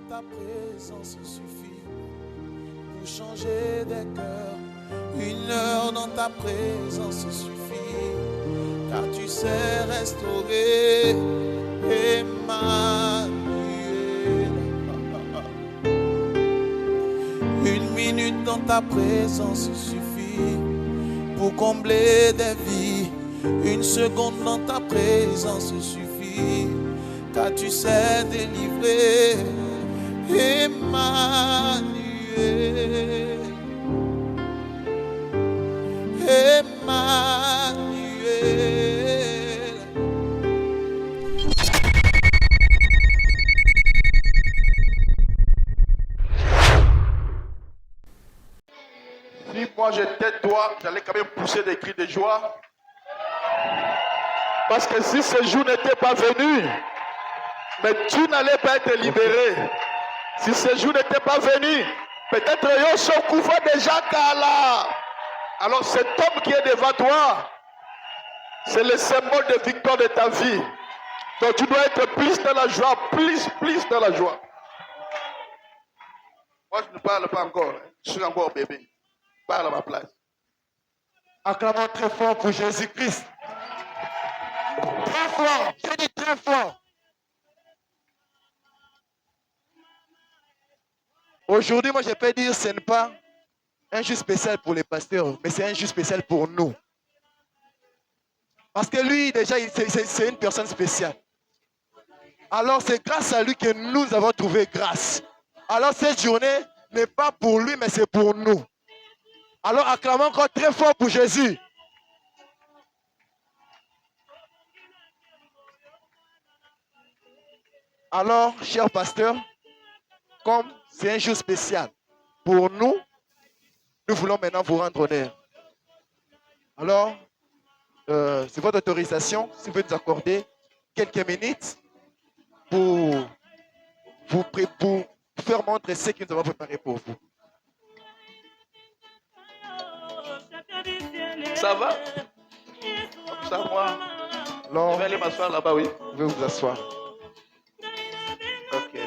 ta présence suffit pour changer des cœurs. 1 heure dans ta présence suffit, car tu sais restaurer. Emmanuel. 1 minute dans ta présence suffit pour combler des vies. 1 seconde dans ta présence suffit, car tu sais délivrer. Emmanuel. Emmanuel. Si moi j'étais toi, j'allais quand même pousser des cris de joie. Parce que si ce jour n'était pas venu, mais tu n'allais pas être libéré. Si ce jour n'était pas venu, peut-être yo se couvre déjà Kala. Alors cet homme qui est devant toi, c'est le symbole de victoire de ta vie. Donc tu dois être plus dans la joie, plus dans la joie. Moi je ne parle pas encore, je suis encore bébé. Parle à ma place. Acclamons très fort pour Jésus-Christ. Très fort, j'ai dit très fort. Aujourd'hui, moi je peux dire ce n'est pas un jour spécial pour les pasteurs, mais c'est un jour spécial pour nous. Parce que lui, déjà, c'est une personne spéciale. Alors c'est grâce à lui que nous avons trouvé grâce. Alors cette journée n'est pas pour lui, mais c'est pour nous. Alors acclamons encore très fort pour Jésus. Alors, chers pasteurs, comme c'est un jour spécial pour nous, nous voulons maintenant vous rendre honneur. Alors, c'est votre autorisation, si vous pouvez nous accorder quelques minutes pour faire montrer ce que nous avons préparé pour vous. Ça va? Ça va? Alors, Je vais aller m'asseoir là-bas, oui. vous pouvez vous asseoir. Ok.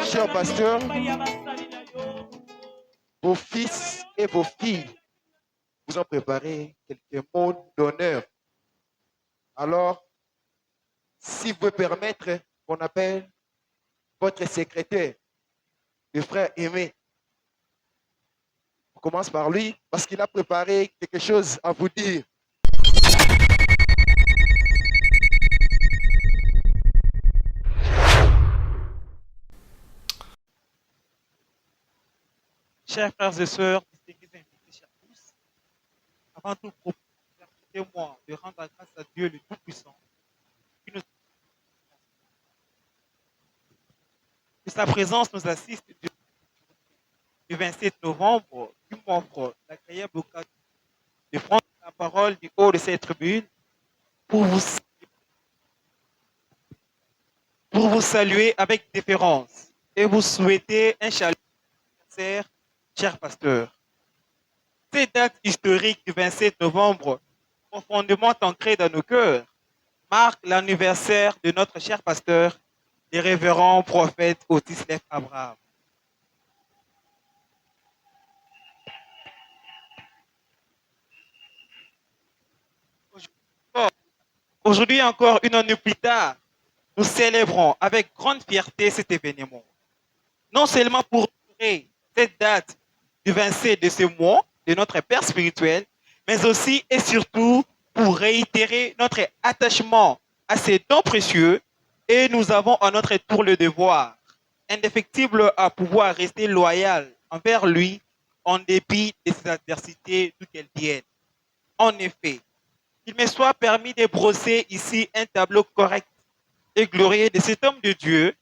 Chers pasteurs, vos fils et vos filles vous ont préparé quelques mots d'honneur. Alors, si vous pouvez permettre qu'on appelle votre secrétaire, le frère Aimé. On commence par lui parce qu'il a préparé quelque chose à vous dire. Chers frères et sœurs, distingués invités, chers tous, avant tout, permettez-moi de rendre grâce à Dieu le Tout-Puissant, qui nous... que sa présence nous assiste du 27 novembre, qui m'offre l'agréable occasion de prendre la parole du haut de cette tribune pour vous saluer avec déférence et vous souhaiter un chaleureux anniversaire, chers pasteurs. Cette date historique du 27 novembre, profondément ancrée dans nos cœurs, marque l'anniversaire de notre cher pasteur, le révérend prophète Otislev Abraham. Aujourd'hui encore, une année plus tard, nous célébrons avec grande fierté cet événement. Non seulement pour honorer cette date du 27 de ce mois de notre Père spirituel, mais aussi et surtout pour réitérer notre attachement à ces dons précieux, et nous avons à notre tour le devoir indéfectible à pouvoir rester loyal envers lui en dépit de ses adversités d'où qu'elles viennent. En effet, qu'il me soit permis de brosser ici un tableau correct et glorieux de cet homme de Dieu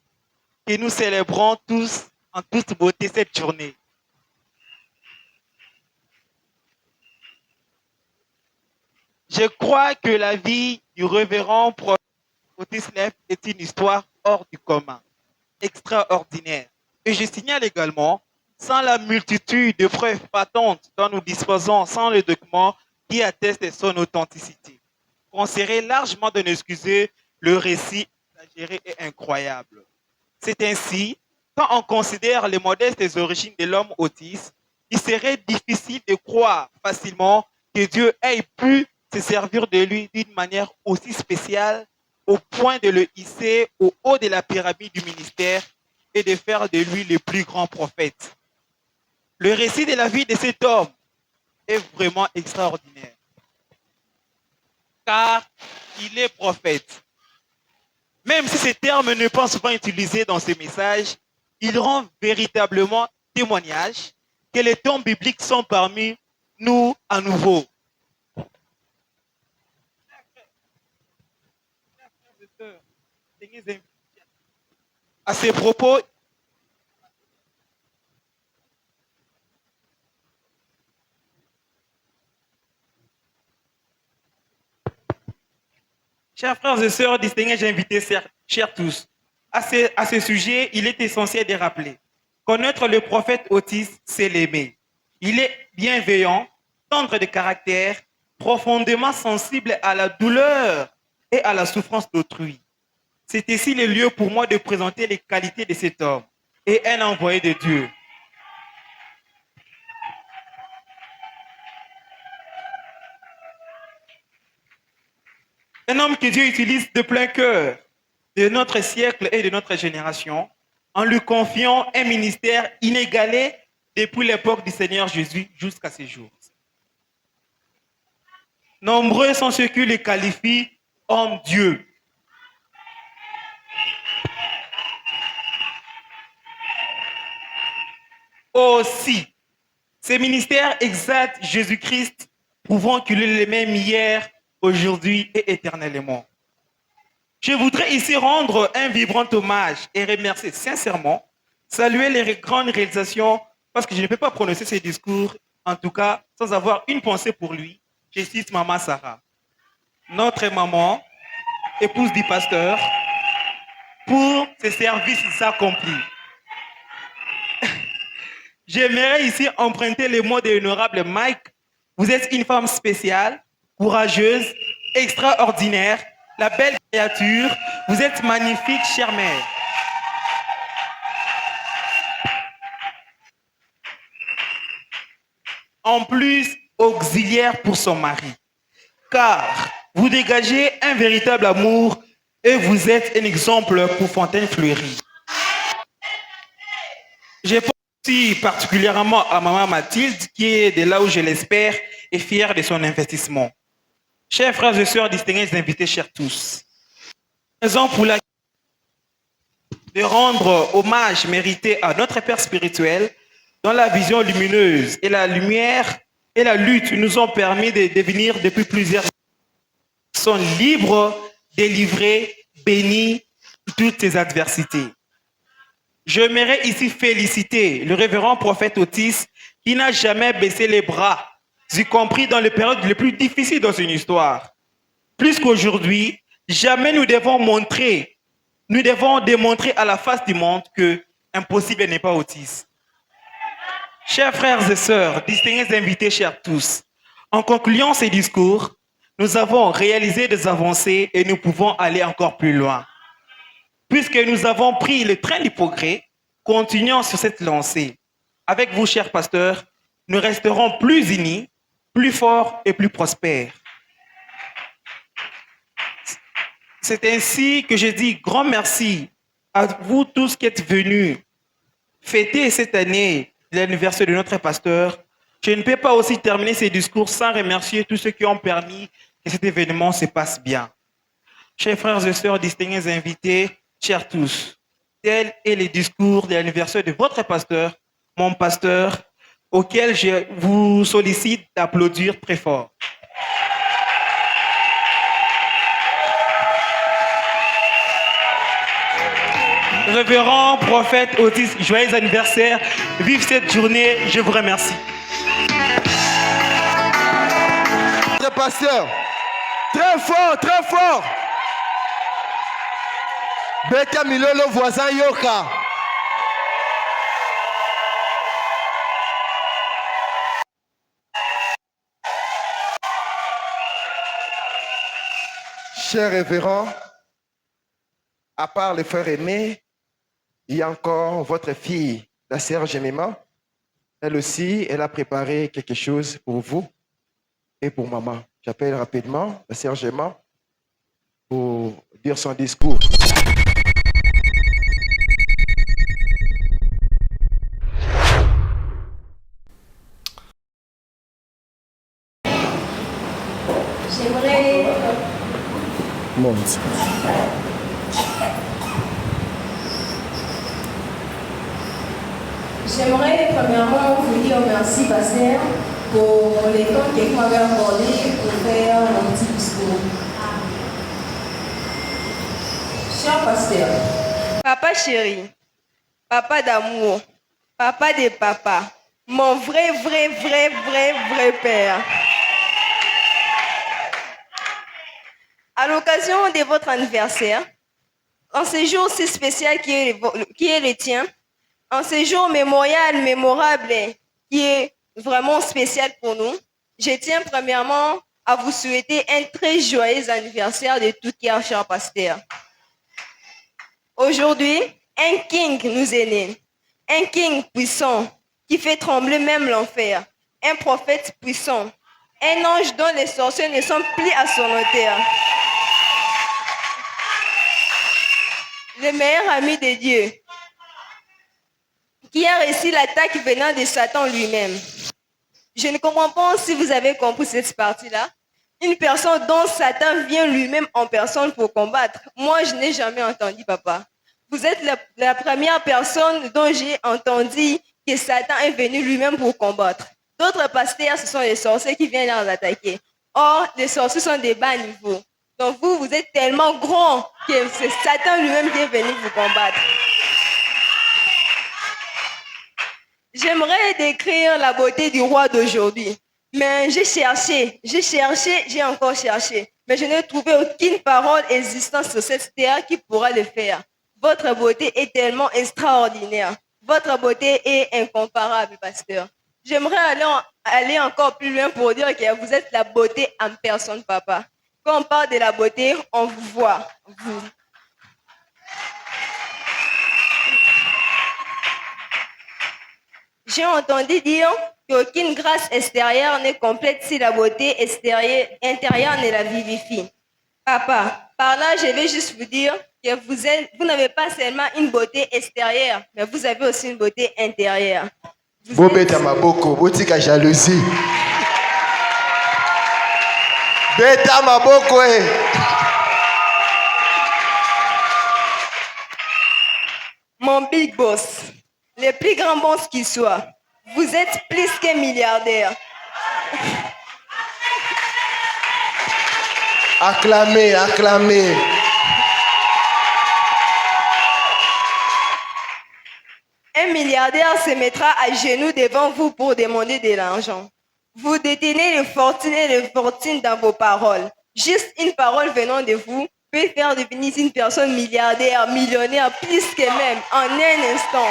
que nous célébrons tous en toute beauté cette journée. Je crois que la vie du révérend prophète Otislev est une histoire hors du commun, extraordinaire. Et je signale également, sans la multitude de preuves patentes dont nous disposons, sans les documents qui attestent de son authenticité, on serait largement de n'excuser le récit exagérée et incroyable. C'est ainsi, quand on considère les modestes origines de l'homme autiste, il serait difficile de croire facilement que Dieu ait pu se servir de lui d'une manière aussi spéciale au point de le hisser au haut de la pyramide du ministère et de faire de lui le plus grand prophète. Le récit de la vie de cet homme est vraiment extraordinaire, car il est prophète. Même si ces termes ne sont pas souvent utilisés dans ces messages, il rend véritablement témoignage que les tombes bibliques sont parmi nous à nouveau. À ces propos, chers frères et sœurs, distingués invités, chers tous, à ce sujet, il est essentiel de rappeler. Connaître le prophète autiste, c'est l'aimer. Il est bienveillant, tendre de caractère, profondément sensible à la douleur et à la souffrance d'autrui. C'est ici le lieu pour moi de présenter les qualités de cet homme et un envoyé de Dieu. Un homme que Dieu utilise de plein cœur de notre siècle et de notre génération en lui confiant un ministère inégalé depuis l'époque du Seigneur Jésus jusqu'à ces jours. Nombreux sont ceux qui le qualifient homme-dieu. Aussi, ce ministère exalte Jésus-Christ, prouvant qu'il est le même hier, aujourd'hui et éternellement. Je voudrais ici rendre un vibrant hommage et remercier sincèrement, saluer les grandes réalisations, parce que je ne peux pas prononcer ces discours, en tout cas, sans avoir une pensée pour lui. Je cite Maman Sarah, notre maman, épouse du pasteur, pour ses services accomplis. J'aimerais ici emprunter les mots de l'honorable Mike. Vous êtes une femme spéciale, courageuse, extraordinaire, la belle créature. Vous êtes magnifique, chère mère. En plus, auxiliaire pour son mari. Car vous dégagez un véritable amour et vous êtes un exemple pour Fontaine Fleurie. Je pense aussi particulièrement à maman Mathilde, qui est de là où je l'espère et fière de son investissement. Chers frères et sœurs, distingués invités, chers tous, raison pour laquelle de rendre hommage mérité à notre Père spirituel, dont la vision lumineuse et la lumière et la lutte nous ont permis de devenir depuis plusieurs années, sont libres, délivrés, bénis de toutes ces adversités. J'aimerais ici féliciter le révérend prophète Otis qui n'a jamais baissé les bras, y compris dans les périodes les plus difficiles dans une histoire. Plus qu'aujourd'hui, jamais nous devons démontrer à la face du monde que impossible n'est pas Otis. Chers frères et sœurs, distingués invités, chers tous, en concluant ces discours, nous avons réalisé des avancées et nous pouvons aller encore plus loin. Puisque nous avons pris le train du progrès, continuons sur cette lancée. Avec vous, chers pasteurs, nous resterons plus unis, plus forts et plus prospères. C'est ainsi que je dis grand merci à vous tous qui êtes venus fêter cette année l'anniversaire de notre pasteur. Je ne peux pas aussi terminer ces discours sans remercier tous ceux qui ont permis que cet événement se passe bien. Chers frères et sœurs, distingués invités, chers tous, tel est le discours de l'anniversaire de votre pasteur, mon pasteur, auquel je vous sollicite d'applaudir très fort. Révérend prophète Otis, joyeux anniversaire, vive cette journée, je vous remercie. Pasteur, très fort, très fort. Beta Milolo, voisin Yoka. Cher révérend, à part le frère aimé, il y a encore votre fille, la sœur Jemima. Elle aussi, elle a préparé quelque chose pour vous et pour maman. J'appelle rapidement la sœur Jemima pour dire son discours. J'aimerais premièrement vous dire merci, pasteur, pour les temps que vous m'avez accordé pour faire mon petit discours. Cher pasteur, papa chéri, papa d'amour, papa des papas, mon vrai père. À l'occasion de votre anniversaire, en ce jour si spécial qui est le tien, en ce jour mémorable, qui est vraiment spécial pour nous, je tiens premièrement à vous souhaiter un très joyeux anniversaire de tout cœur, cher pasteur. Aujourd'hui, un king nous est né, un king puissant qui fait trembler même l'enfer, un prophète puissant, un ange dont les sorciers ne sont plus à son hauteur. Le meilleur ami de Dieu, qui a reçu l'attaque venant de Satan lui-même. Je ne comprends pas si vous avez compris cette partie-là. Une personne dont Satan vient lui-même en personne pour combattre. Moi, je n'ai jamais entendu, papa. Vous êtes la première personne dont j'ai entendu que Satan est venu lui-même pour combattre. D'autres pasteurs, ce sont les sorciers qui viennent les attaquer. Or, les sorciers sont des bas niveaux. Donc vous êtes tellement grand que c'est Satan lui-même qui est venu vous combattre. J'aimerais décrire la beauté du roi d'aujourd'hui. Mais j'ai encore cherché. Mais je n'ai trouvé aucune parole existante sur cette terre qui pourra le faire. Votre beauté est tellement extraordinaire. Votre beauté est incomparable, pasteur. J'aimerais aller encore plus loin pour dire que vous êtes la beauté en personne, papa. Quand on parle de la beauté, on vous voit, vous. J'ai entendu dire qu'aucune grâce extérieure n'est complète si la beauté intérieure ne la vivifie. Papa, par là, je vais juste vous dire que vous n'avez pas seulement une beauté extérieure, mais vous avez aussi une beauté intérieure. Bobeta maboko, botika jalousie. Beta maboko. Mon big boss, le plus grand boss qui soit, vous êtes plus qu'un milliardaire. Acclamez, acclamez. Un milliardaire se mettra à genoux devant vous pour demander de l'argent. Vous détenez les fortunes dans vos paroles. Juste une parole venant de vous peut faire devenir une personne milliardaire, millionnaire, plus que même, en un instant.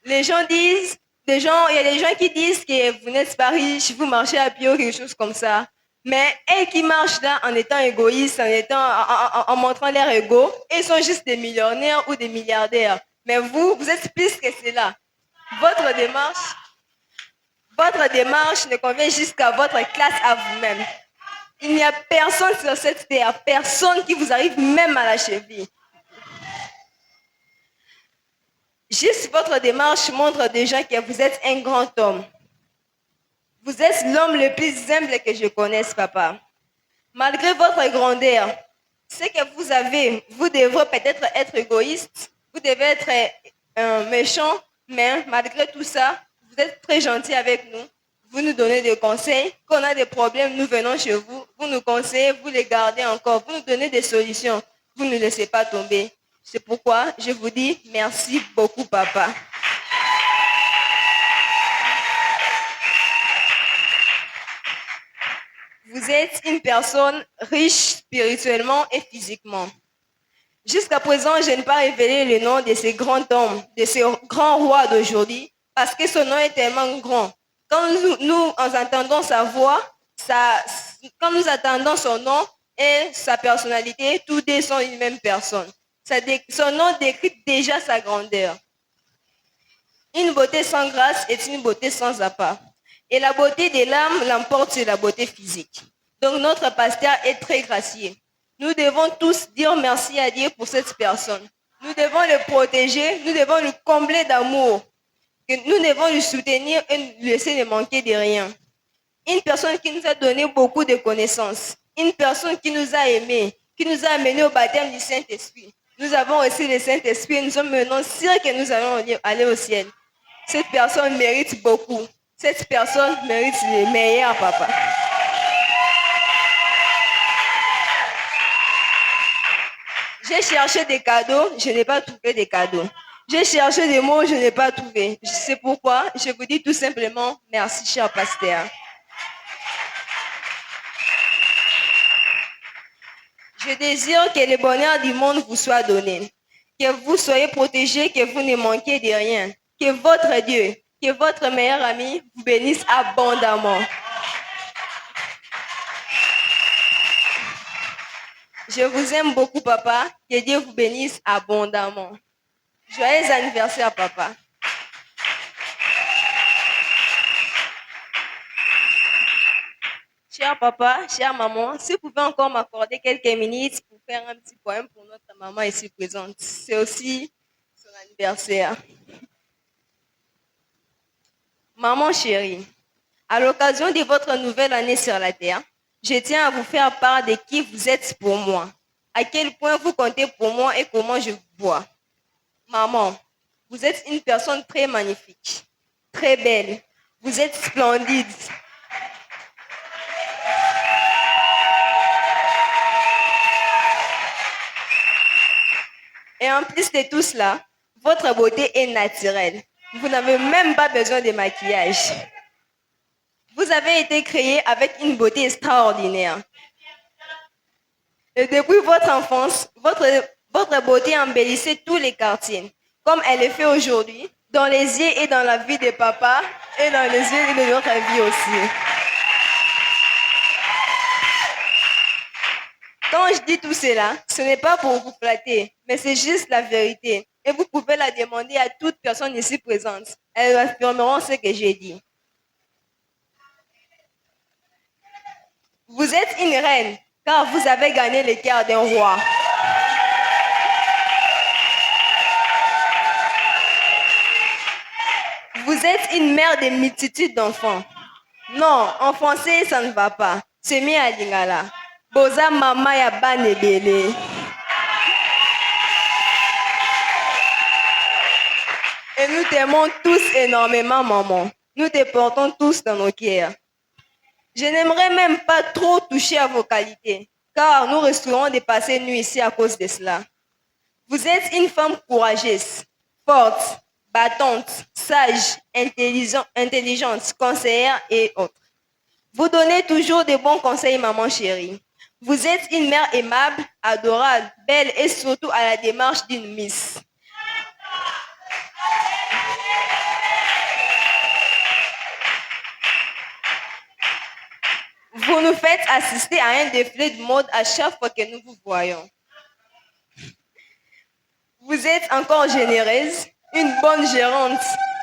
Il y a des gens qui disent que vous n'êtes pas riche, vous marchez à pied ou quelque chose comme ça. Mais eux qui marchent là en étant égoïstes, en montrant leur ego, ils sont juste des millionnaires ou des milliardaires. Mais vous êtes plus que cela. Votre démarche ne convient juste qu'à votre classe à vous-même. Il n'y a personne sur cette terre, personne qui vous arrive même à la cheville. Juste votre démarche montre déjà que vous êtes un grand homme. Vous êtes l'homme le plus humble que je connaisse, papa. Malgré votre grandeur, ce que vous avez, vous devrez peut-être être égoïste, vous devez être méchant, mais malgré tout ça, vous êtes très gentil avec nous. Vous nous donnez des conseils. Quand on a des problèmes, nous venons chez vous. Vous nous conseillez, vous les gardez encore. Vous nous donnez des solutions. Vous ne laissez pas tomber. C'est pourquoi je vous dis merci beaucoup, papa. Vous êtes une personne riche spirituellement et physiquement. Jusqu'à présent, je n'ai pas révélé le nom de ce grand homme, de ce grand roi d'aujourd'hui, parce que son nom est tellement grand. Quand nous entendons sa voix, quand nous entendons son nom, et sa personnalité, tous deux sont une même personne. Son nom décrit déjà sa grandeur. Une beauté sans grâce est une beauté sans appât. Et la beauté de l'âme l'emporte sur la beauté physique. Donc notre pasteur est très gracieux. Nous devons tous dire merci à Dieu pour cette personne. Nous devons le protéger, nous devons le combler d'amour. Nous devons le soutenir et ne laisser ne manquer de rien. Une personne qui nous a donné beaucoup de connaissances. Une personne qui nous a aimés, qui nous a amenés au baptême du Saint-Esprit. Nous avons reçu le Saint-Esprit et nous sommes maintenant sûrs que nous allons aller au ciel. Cette personne mérite beaucoup. Cette personne mérite le meilleur, papa. J'ai cherché des cadeaux, je n'ai pas trouvé des cadeaux. J'ai cherché des mots, je n'ai pas trouvé. C'est pourquoi je vous dis tout simplement merci, cher pasteur. Je désire que le bonheur du monde vous soit donné, que vous soyez protégés, que vous ne manquiez de rien, que votre Dieu, que votre meilleur ami vous bénisse abondamment. Je vous aime beaucoup, papa. Que Dieu vous bénisse abondamment. Joyeux anniversaire, papa. Cher papa, chère maman, si vous pouvez encore m'accorder quelques minutes pour faire un petit poème pour notre maman ici présente. C'est aussi son anniversaire. Maman chérie, à l'occasion de votre nouvelle année sur la terre, je tiens à vous faire part de qui vous êtes pour moi, à quel point vous comptez pour moi et comment je vous vois. Maman, vous êtes une personne très magnifique, très belle. Vous êtes splendide. Et en plus de tout cela, votre beauté est naturelle. Vous n'avez même pas besoin de maquillage. Vous avez été créé avec une beauté extraordinaire. Et depuis votre enfance, votre beauté embellissait tous les quartiers, comme elle le fait aujourd'hui, dans les yeux et dans la vie de papa, et dans les yeux de notre vie aussi. Quand je dis tout cela, ce n'est pas pour vous flatter, mais c'est juste la vérité. Et vous pouvez la demander à toute personne ici présente. Elles affirmeront ce que j'ai dit. Vous êtes une reine, car vous avez gagné le cœur d'un roi. Vous êtes une mère de multitudes d'enfants. Non, en français, ça ne va pas. C'est mieux à lingala. Boza mama ya banebele. Et nous t'aimons tous énormément, maman. Nous te portons tous dans nos cœurs. Je n'aimerais même pas trop toucher à vos qualités, car nous risquerons de passer nuit ici à cause de cela. Vous êtes une femme courageuse, forte, battante, sage, intelligente, conseillère et autres. Vous donnez toujours de bons conseils, maman chérie. Vous êtes une mère aimable, adorable, belle et surtout à la démarche d'une miss. Vous nous faites assister à un défilé de mode à chaque fois que nous vous voyons. Vous êtes encore généreuse, une bonne gérante,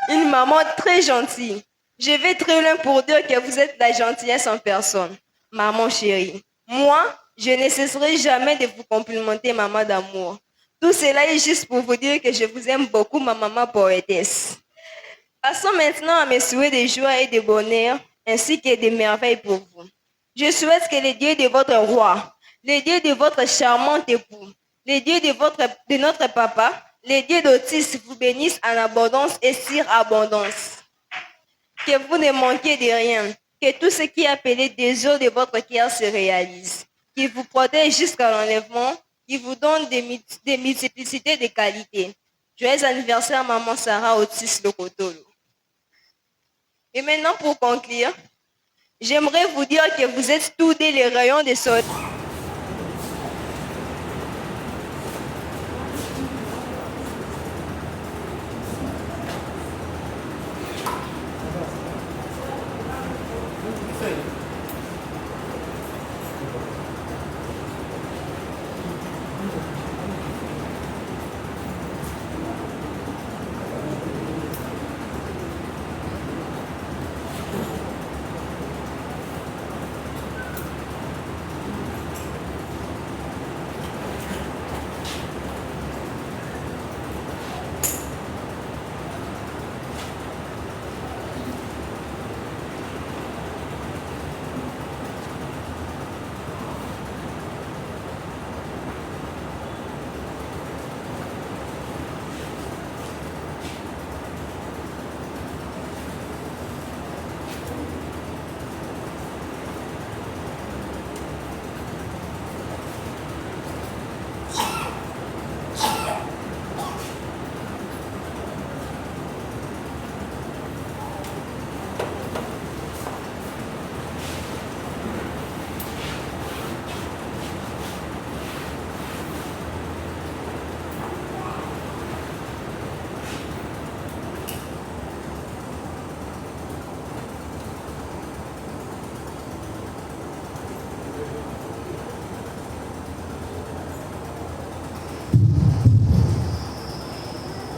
une maman très gentille. Je vais très loin pour dire que vous êtes la gentillesse en personne, maman chérie. Moi, je ne cesserai jamais de vous complimenter, maman d'amour. Tout cela est juste pour vous dire que je vous aime beaucoup, ma maman poétesse. Passons maintenant à mes souhaits de joie et de bonheur, ainsi que de merveilles pour vous. Je souhaite que le Dieu de votre roi, le Dieu de votre charmant époux, le Dieu de notre papa, le Dieu d'Otis vous bénisse en abondance et sur abondance. Que vous ne manquiez de rien, que tout ce qui est appelé désir de votre cœur se réalise, qu'il vous protège jusqu'à l'enlèvement, qu'il vous donne des multiplicités de qualités. Joyeux anniversaire, maman Sarah Otis Lokotolo. Et maintenant, pour conclure, j'aimerais vous dire que vous êtes tous des les rayons de soleil.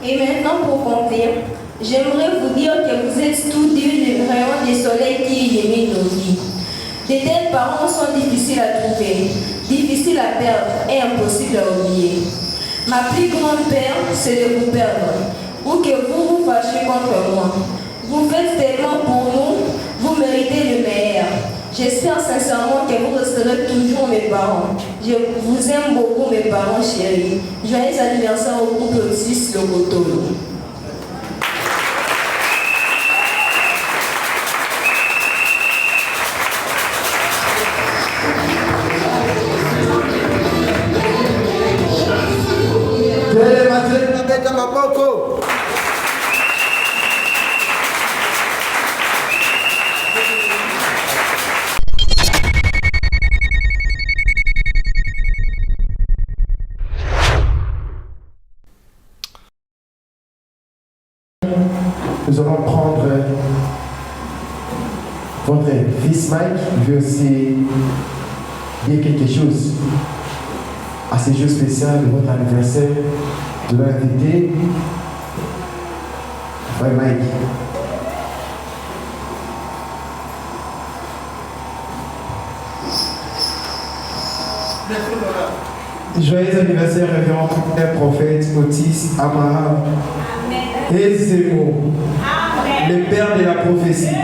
Et maintenant, pour conclure, j'aimerais vous dire que vous êtes tous le rayon du soleil qui illumine nos vies. De tels parents sont difficiles à trouver, difficiles à perdre et impossibles à oublier. Ma plus grande peur, c'est de vous perdre, ou que vous vous fâchez contre moi. Vous faites tellement pour nous, vous méritez le meilleur. J'espère sincèrement que vous resterez toujours mes parents. Je vous aime beaucoup, mes parents chéris. Joyeux anniversaire au groupe Otis Lokotolo. Nous allons prendre votre fils Mike, il veut aussi dire quelque chose à ce jour spécial de votre anniversaire, de l'invité. Frère Mike. Joyeux anniversaire, révérend Père prophète Otis Abraham. Et Zémo, le père de la prophétie,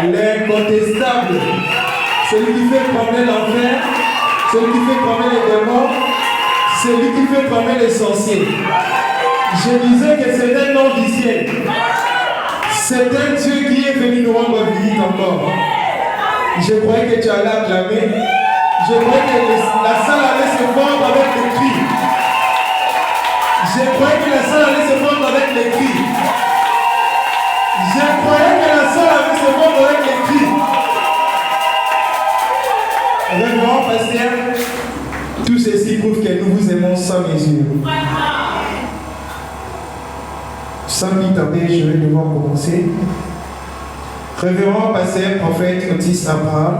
l'incontestable, celui qui fait trembler l'enfer, celui qui fait trembler les démons, celui qui fait trembler les sorciers. Je disais que c'est un nom du ciel. C'est un Dieu qui est venu nous rendre visite encore. Je croyais que tu allais acclamer. Je croyais que la salle allait se fondre avec les cris. Je croyais que la salle allait se fondre avec les cris. Je croyais que la salle allait se fondre avec les cris. Révérend pasteur, tout ceci prouve que nous vous aimons sans mesure. Sans plus tarder, je vais devoir commencer. Révérend pasteur, prophète Otis Abraham,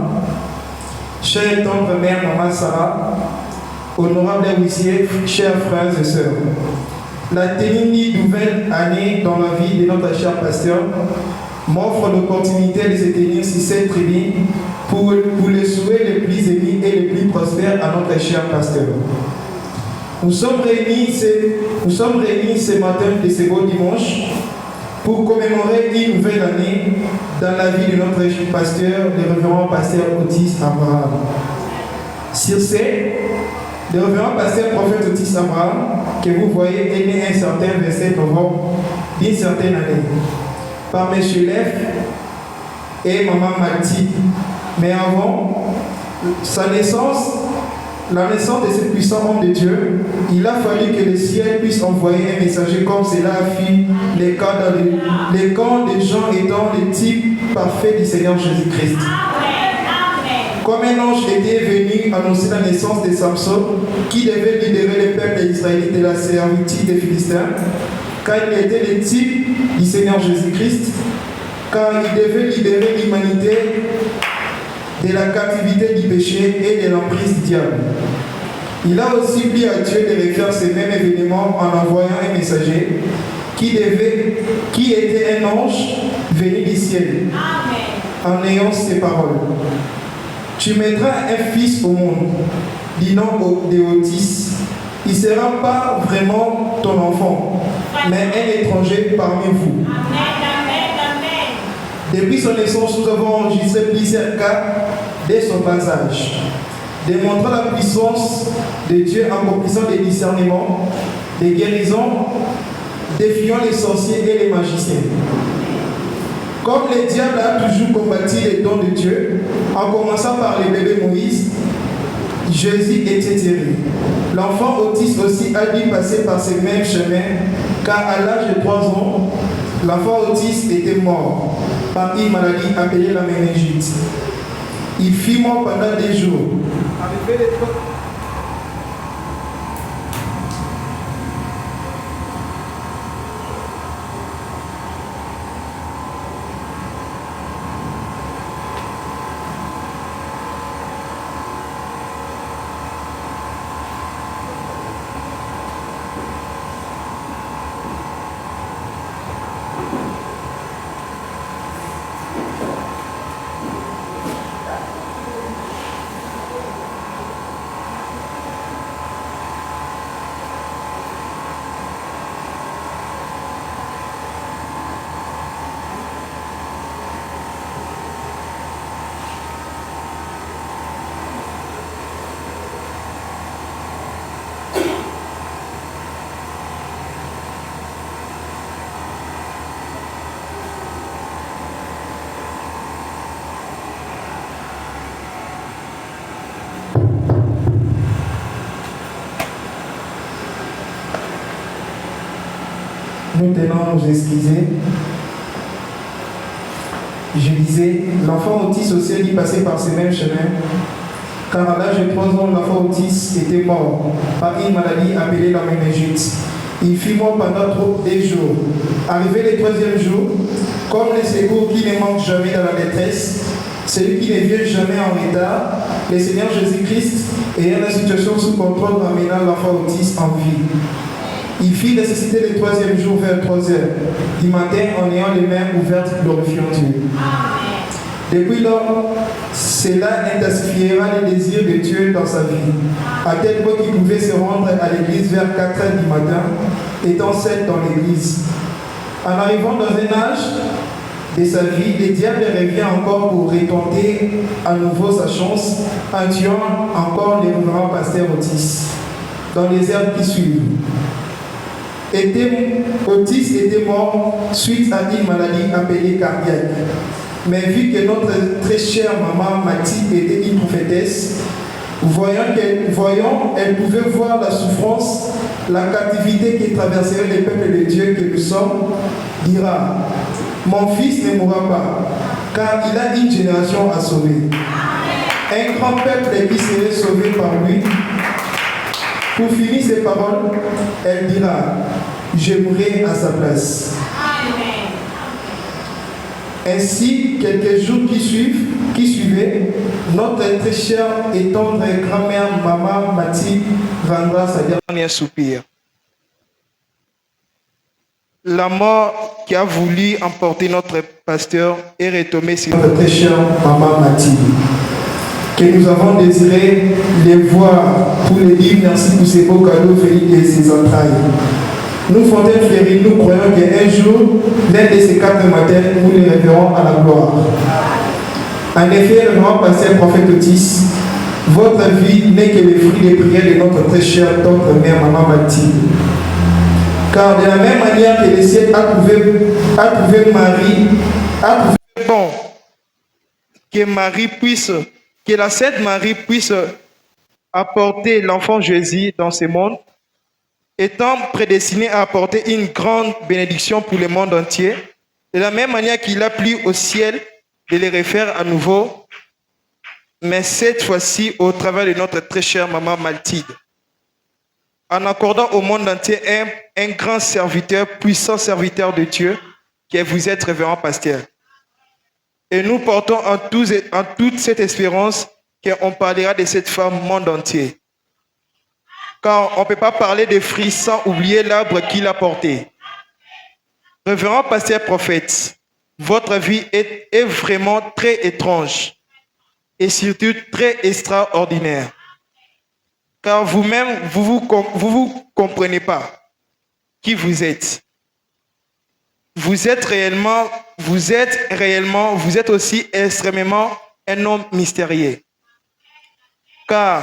chère tendre mère, maman Sarah, honorable huissier, chers frères et sœurs, la tenue nouvelle année dans la vie de notre cher pasteur m'offre l'opportunité de se tenir sur cette tribune pour les souhaits les plus émis et les plus prospères à notre cher pasteur. Nous sommes réunis ce matin de ce beau dimanche pour commémorer une nouvelle année dans la vie de notre pasteur, le révérend pasteur Otis Abraham. Sur ce, le révérend pasteur prophète Otis Abraham, que vous voyez, est né un certain 27 novembre d'une certaine année, par M. Leff et Maman Mathilde. Mais avant la naissance de ce puissant homme de Dieu, il a fallu que le ciel puisse envoyer un messager comme cela fit les camps des gens étant le type parfait du Seigneur Jésus-Christ. Comme un ange était venu annoncer la naissance de Samson, qui devait libérer le peuple d'Israël de la servitude des Philistins, car il était le type du Seigneur Jésus-Christ, car il devait libérer l'humanité de la captivité du péché et de l'emprise du diable. Il a aussi pris à Dieu de refaire ce même événement en envoyant un messager qui était un ange venu du ciel. Amen. En ayant ces paroles. Tu mettras un fils au monde, du nom de Otis. Il ne sera pas vraiment ton enfant, mais un étranger parmi vous. Depuis son naissance, nous avons enregistré plusieurs cas dès son bas âge, démontrant la puissance de Dieu en accomplissant des discernements, des guérisons, défiant les sorciers et les magiciens. Comme le diable a toujours combattu les dons de Dieu, en commençant par le bébé Moïse, Jésus était terrible. L'enfant Otis aussi a dû passer par ces mêmes chemins, car à l'âge de 3 ans, l'enfant Otis était mort par une maladie appelée la méningite. Il fut mort pendant des jours. nous tenons à nous excuser. Je disais, l'enfant autiste aussi a dû passer par ces mêmes chemins, car à l'âge de 3 ans, l'enfant autiste était mort par une maladie appelée la méningite. Il fut mort pendant des jours. Arrivé le 3e jour, comme les secours qui ne manquent jamais dans la détresse, celui qui ne vient jamais en retard, le Seigneur Jésus-Christ, ayant la situation sous contrôle, emmena l'enfant autiste en vie. Il fit nécessiter le 3e jour vers 3 heures du matin en ayant les mains ouvertes glorifiant Dieu. Depuis lors, cela intensifiera les désirs de Dieu dans sa vie, à tel point qu'il pouvait se rendre à l'église vers 4 heures du matin, étant seul dans l'église. En arrivant dans un âge de sa vie, le diable revient encore pour retenter à nouveau sa chance en tuant encore les révérends pasteurs autistes dans les heures qui suivent. Otis était mort suite à une maladie appelée cardiaque. Mais vu que notre très chère maman Mathilde était une prophétesse, voyant elle pouvait voir la souffrance, la captivité qui traverserait les peuples de Dieu que nous sommes, dira, mon fils ne mourra pas, car il a une génération à sauver. Un grand peuple qui serait sauvé par lui. Pour finir ses paroles, elle dira, je mourrai à sa place. Ainsi, quelques jours qui suivaient, notre très chère et tendre grand-mère, maman Mathilde, rendra sa dernière soupir. La mort qui a voulu emporter notre pasteur est retombée sur notre très chère maman Mathilde, que nous avons désiré les voir pour les dire merci pour ces beaux cadeaux venus de ses entrailles. Nous, Fontaine Fleurie, nous croyons qu'un jour, l'un de ces 4 matins, nous les reverrons à la gloire. En effet, le grand pasteur prophète Otis, votre vie n'est que le fruit des prières de notre très chère tante mère, maman Mathilde. Car de la même manière que le ciel a trouvé Marie, que la Sainte Marie puisse apporter l'enfant Jésus dans ce monde, étant prédestiné à apporter une grande bénédiction pour le monde entier, de la même manière qu'il a plu au ciel de les refaire à nouveau, mais cette fois-ci au travers de notre très chère maman Mathilde, en accordant au monde entier un grand serviteur, puissant serviteur de Dieu, que vous êtes révérend pasteur. Et nous portons en toute cette espérance qu'on parlera de cette femme monde entier. Car on ne peut pas parler des fruits sans oublier l'arbre qu'il a porté. Révérend pasteur prophète, votre vie est vraiment très étrange et surtout très extraordinaire. Car vous-même, vous comprenez pas qui vous êtes. Vous êtes aussi extrêmement un homme mystérieux. Car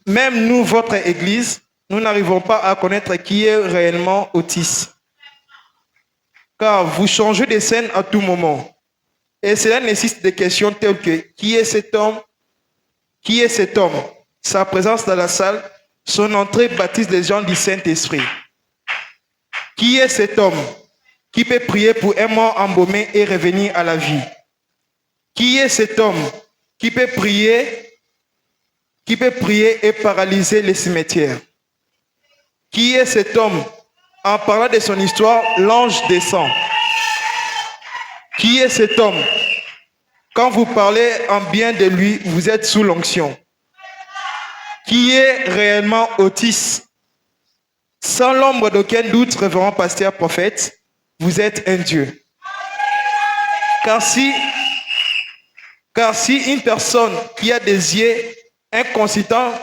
même nous, votre Église, nous n'arrivons pas à connaître qui est réellement autiste. Car vous changez de scène à tout moment. Et cela nécessite des questions telles que qui est cet homme? Qui est cet homme? Sa présence dans la salle, son entrée baptise les gens du Saint-Esprit. Qui est cet homme qui peut prier pour un mort embaumé et revenir à la vie? Qui est cet homme qui peut prier et paralyser les cimetières? Qui est cet homme? En parlant de son histoire, l'ange descend. Qui est cet homme? Quand vous parlez en bien de lui, vous êtes sous l'onction. Qui est réellement autiste? Sans l'ombre d'aucun doute, révérend pasteur prophète, vous êtes un Dieu. Car si une personne qui a des yeux inconsistants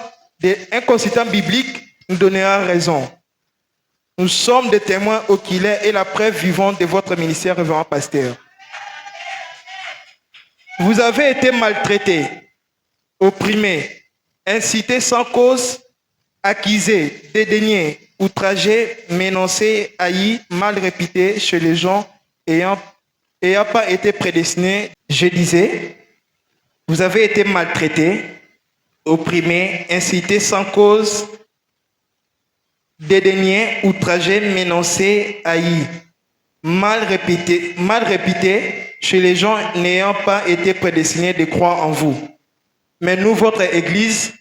bibliques nous donnera raison. Nous sommes des témoins oculaires et la preuve vivante de votre ministère, révérend pasteur. Vous avez été maltraité, opprimé, incité sans cause, accusé, dédaigné, outragé, menacé, haï, mal réputé chez les gens ayant pas été prédestinés. Je disais, vous avez été maltraité, opprimé, incité sans cause, dédaigné, outragé, menacé, haï, mal répété chez les gens n'ayant pas été prédestinés de croire en vous. Mais nous, votre Église,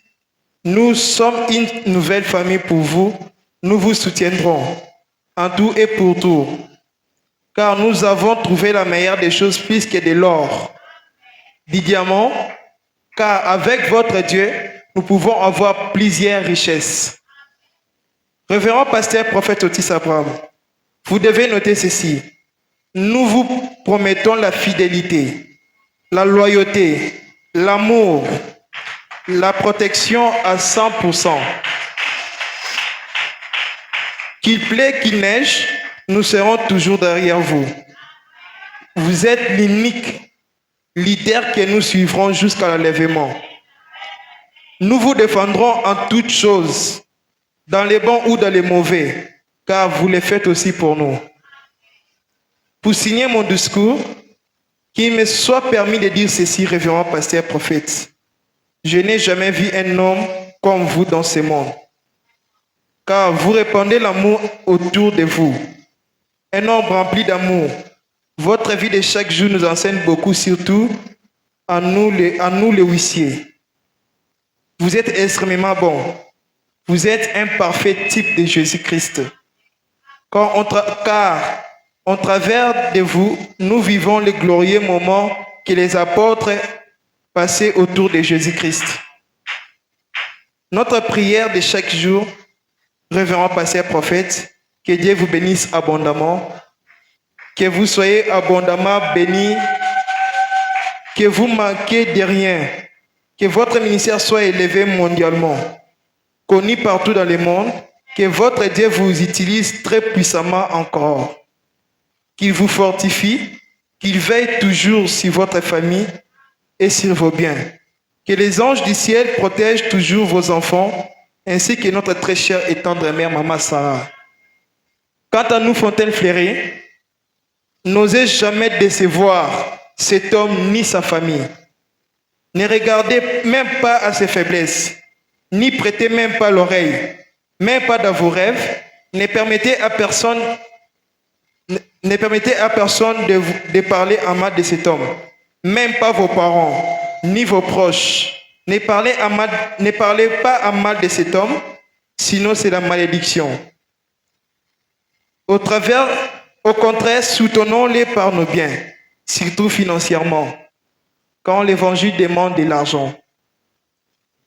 nous sommes une nouvelle famille pour vous. Nous vous soutiendrons en tout et pour tout, car nous avons trouvé la meilleure des choses plus que de l'or, du diamant, car avec votre Dieu, nous pouvons avoir plusieurs richesses. Révérend pasteur, prophète Otis Abraham, vous devez noter ceci. Nous vous promettons la fidélité, la loyauté, l'amour, la protection à 100%. Qu'il plaît, qu'il neige, nous serons toujours derrière vous. Vous êtes l'unique leader que nous suivrons jusqu'à l'enlèvement. Nous vous défendrons en toutes choses, dans les bons ou dans les mauvais, car vous les faites aussi pour nous. Pour signer mon discours, qu'il me soit permis de dire ceci, révérend pasteur prophète. Je n'ai jamais vu un homme comme vous dans ce monde, car vous répandez l'amour autour de vous. Un homme rempli d'amour. Votre vie de chaque jour nous enseigne beaucoup, surtout à nous les huissiers. Vous êtes extrêmement bon. Vous êtes un parfait type de Jésus-Christ. Car en travers de vous, nous vivons les glorieux moments que les apôtres passaient autour de Jésus-Christ. Notre prière de chaque jour, révérend pasteur prophète, que Dieu vous bénisse abondamment, que vous soyez abondamment bénis, que vous manquez de rien, que votre ministère soit élevé mondialement, connu partout dans le monde, que votre Dieu vous utilise très puissamment encore, qu'il vous fortifie, qu'il veille toujours sur votre famille et sur vos biens, que les anges du ciel protègent toujours vos enfants, ainsi que notre très chère et tendre mère, Maman Sarah. Quant à nous, Fontaine Fleury, n'osez jamais décevoir cet homme ni sa famille. Ne regardez même pas à ses faiblesses, n'y prêtez même pas l'oreille, même pas dans vos rêves. Ne permettez à personne de parler en mal de cet homme, même pas vos parents, ni vos proches. Ne parlez pas en mal de cet homme, sinon c'est la malédiction. Au contraire, soutenons-les par nos biens, surtout financièrement, quand l'évangile demande de l'argent.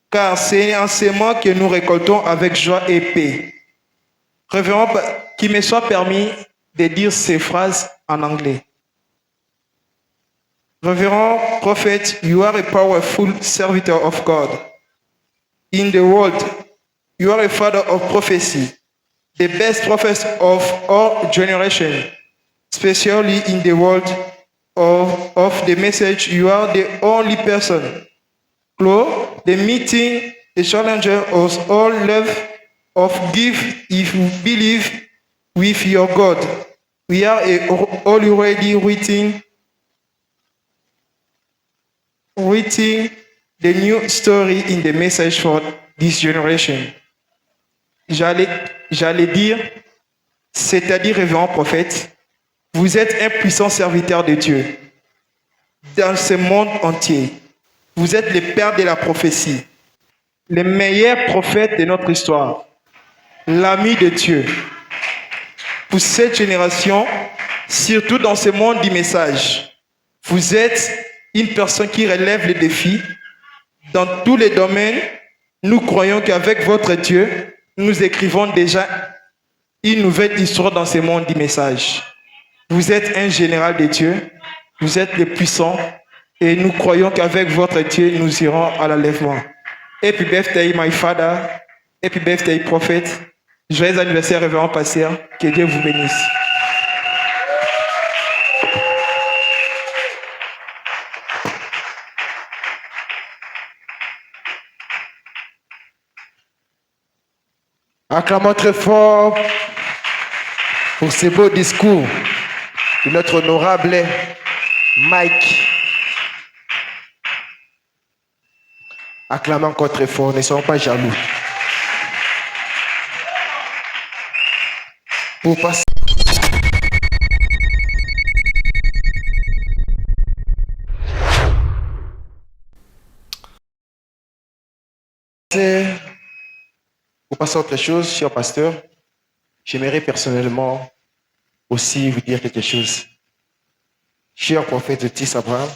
Car c'est en sémant que nous récoltons avec joie et paix. Révérend, qu'il me soit permis de dire ces phrases en anglais. Reverend Prophet, you are a powerful servitor of God. In the world, you are a father of prophecy, the best prophet of our generation, especially in the world of the message. You are the only person. Close the meeting, the challenger of all love of give if you believe with your God. We are already waiting the new story in the message for this generation. J'allais dire, c'est-à-dire, révérend prophète, vous êtes un puissant serviteur de Dieu dans ce monde entier. Vous êtes le père de la prophétie, le meilleur prophète de notre histoire, l'ami de Dieu. Pour cette génération, surtout dans ce monde du message, vous êtes une personne qui relève les défis. Dans tous les domaines, nous croyons qu'avec votre Dieu, nous écrivons déjà une nouvelle histoire dans ce monde du message. Vous êtes un général de Dieu, vous êtes le puissant, et nous croyons qu'avec votre Dieu, nous irons à l'enlèvement. Happy birthday, my father. Happy birthday, prophète. Joyeux anniversaire, révérend pasteur. Que Dieu vous bénisse. Acclamons très fort pour ce beau discours de notre honorable Mike. Acclamons encore très fort, ne soyons pas jaloux. pour passer à autre chose, cher pasteur, j'aimerais personnellement aussi vous dire quelque chose. Cher prophète Otis Abraham,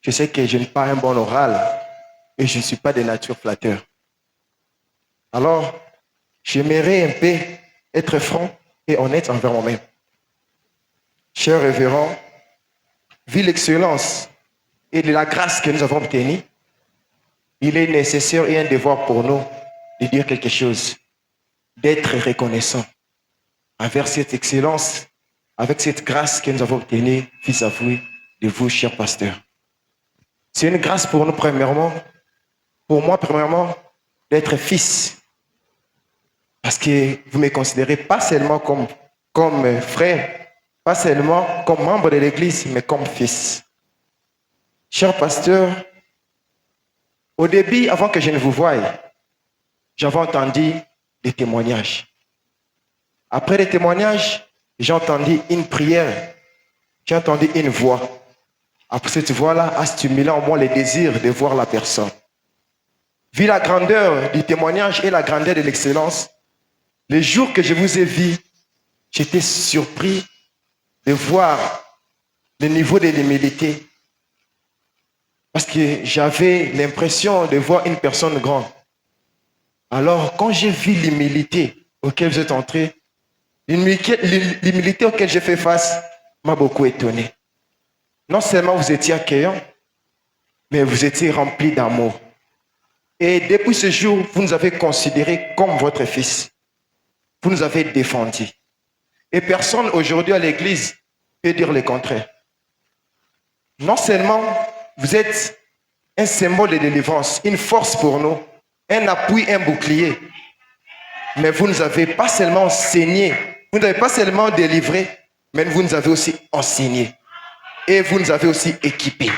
je sais que je n'ai pas un bon oral et je ne suis pas de nature flatteur. Alors, j'aimerais un peu être franc et honnête envers moi-même. Cher révérend, vu l'excellence et de la grâce que nous avons obtenue, il est nécessaire et un devoir pour nous de dire quelque chose, d'être reconnaissant envers cette excellence, avec cette grâce que nous avons obtenue vis-à-vis de vous, cher pasteur. C'est une grâce pour nous, premièrement, pour moi, premièrement, d'être fils. Parce que vous me considérez pas seulement comme frère, pas seulement comme membre de l'Église, mais comme fils. Cher pasteur, au début, avant que je ne vous voie, j'avais entendu des témoignages. Après les témoignages, j'ai entendu une prière, j'ai entendu une voix. Après cette voix-là a stimulé en moi le désir de voir la personne. Vu la grandeur du témoignage et la grandeur de l'excellence, les jours que je vous ai vu, j'étais surpris de voir le niveau de l'humilité. Parce que j'avais l'impression de voir une personne grande. Alors, quand j'ai vu l'humilité auquel vous êtes entré, l'humilité auquel j'ai fait face m'a beaucoup étonné. Non seulement vous étiez accueillant, mais vous étiez rempli d'amour. Et depuis ce jour, vous nous avez considérés comme votre fils. Vous nous avez défendus. Et personne aujourd'hui à l'église peut dire le contraire. Non seulement vous êtes un symbole de délivrance, une force pour nous, un appui, un bouclier. Mais vous nous avez pas seulement enseigné, vous n'avez pas seulement délivré, mais vous nous avez aussi enseigné. Et vous nous avez aussi équipés.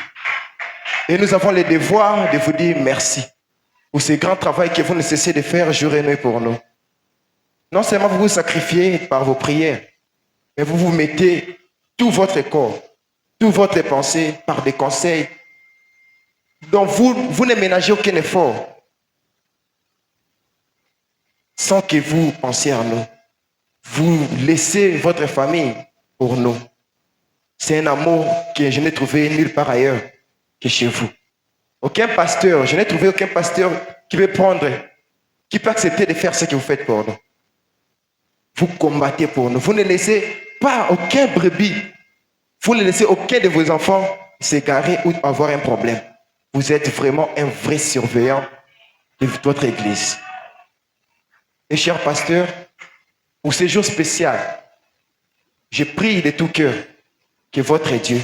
Et nous avons le devoir de vous dire merci pour ce grand travail que vous ne cessez de faire jour et nuit pour nous. Non seulement vous vous sacrifiez par vos prières, mais vous vous mettez tout votre corps, toute votre pensée par des conseils dont vous ne ménagez aucun effort sans que vous pensiez à nous. Vous laissez votre famille pour nous. C'est un amour que je n'ai trouvé nulle part ailleurs que chez vous. Aucun pasteur, je n'ai trouvé aucun pasteur qui peut accepter de faire ce que vous faites pour nous. Vous combattez pour nous. Vous ne laissez pas aucun brebis. Vous ne laissez aucun de vos enfants s'égarer ou avoir un problème. Vous êtes vraiment un vrai surveillant de votre église. Et cher pasteur, pour ce jour spécial, je prie de tout cœur que votre Dieu,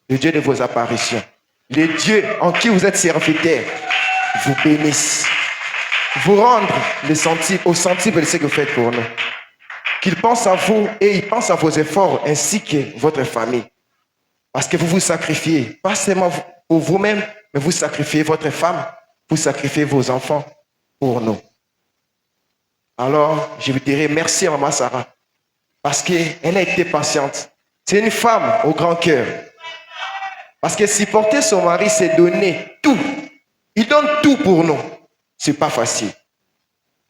le Dieu de vos apparitions, le Dieu en qui vous êtes serviteur, vous bénisse, vous rendre au centime de ce que vous faites pour nous. Qu'il pense à vous et il pense à vos efforts ainsi que votre famille. Parce que vous vous sacrifiez, pas seulement pour vous-même, mais vous sacrifiez votre femme, vous sacrifiez vos enfants pour nous. Alors, je vous dirais merci à Maman Sarah, parce qu'elle a été patiente. C'est une femme au grand cœur. Parce que supporter son mari, c'est donner tout. Il donne tout pour nous. C'est pas facile.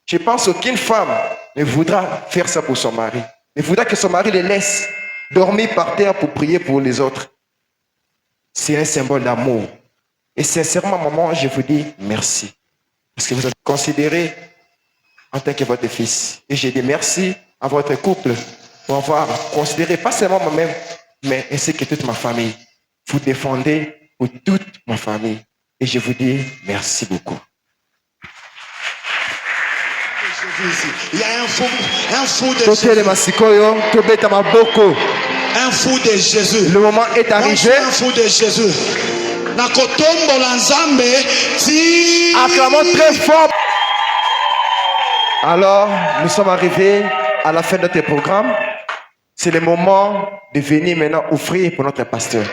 Je pense qu'aucune femme ne voudra faire ça pour son mari. Ne voudra que son mari le laisse dormir par terre pour prier pour les autres. C'est un symbole d'amour. Et sincèrement, maman, je vous dis merci. Parce que vous êtes considéré en tant que votre fils. Et je dis merci à votre couple pour avoir considéré pas seulement moi-même, mais ainsi que toute ma famille. Vous défendez pour toute ma famille. Et je vous dis merci beaucoup. Il y a un fou de Jésus. Un fou de Jésus. Le moment est arrivé. Un fou de Jésus. Acclamons très fort. Alors, nous sommes arrivés à la fin de notre programme. C'est le moment de venir maintenant offrir pour notre pasteur.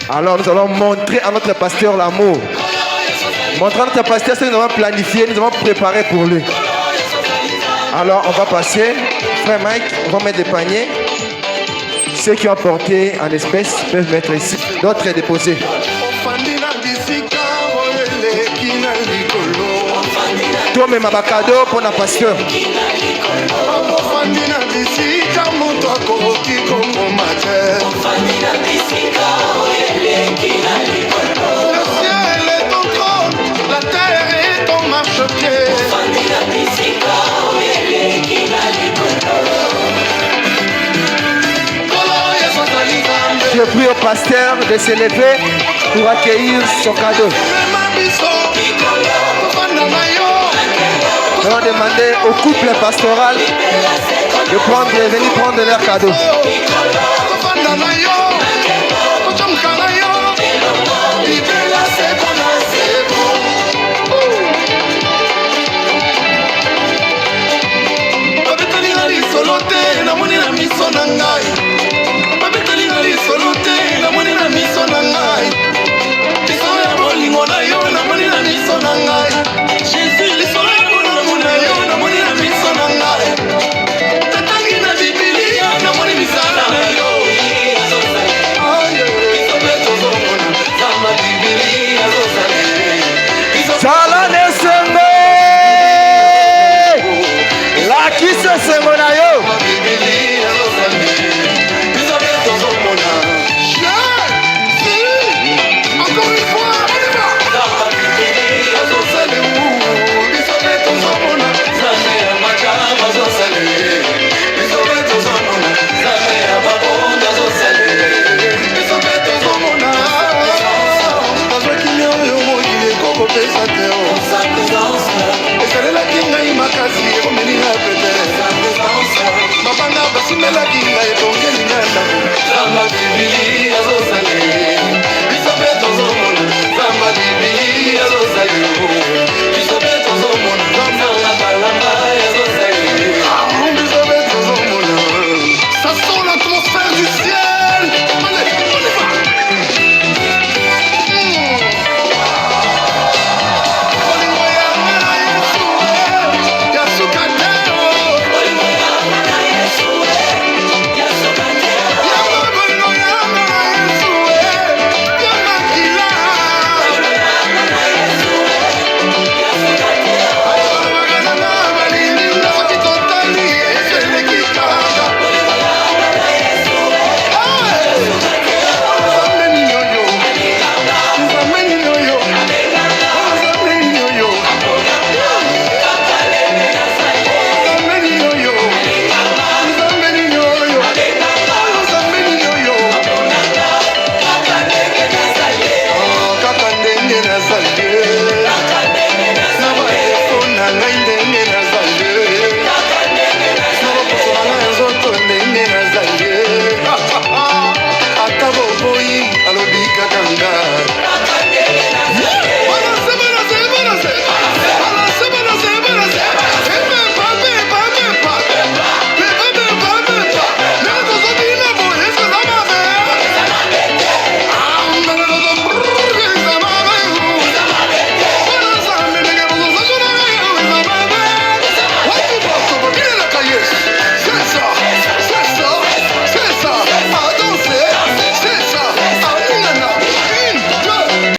Alors, nous allons montrer à notre pasteur l'amour. Montrer à notre pasteur ce que nous avons planifié, nous avons préparé pour lui. Alors, on va passer. frère Mike vont mettre des paniers. Ceux qui ont apporté en espèces peuvent mettre ici. D'autres déposés. Toi même un cadeau pour la pasteur. La terre est ton marchepied. Je prie au pasteur de se lever pour accueillir son cadeau. Nous allons demander au couple pastoral de venir prendre leur cadeau. Sengo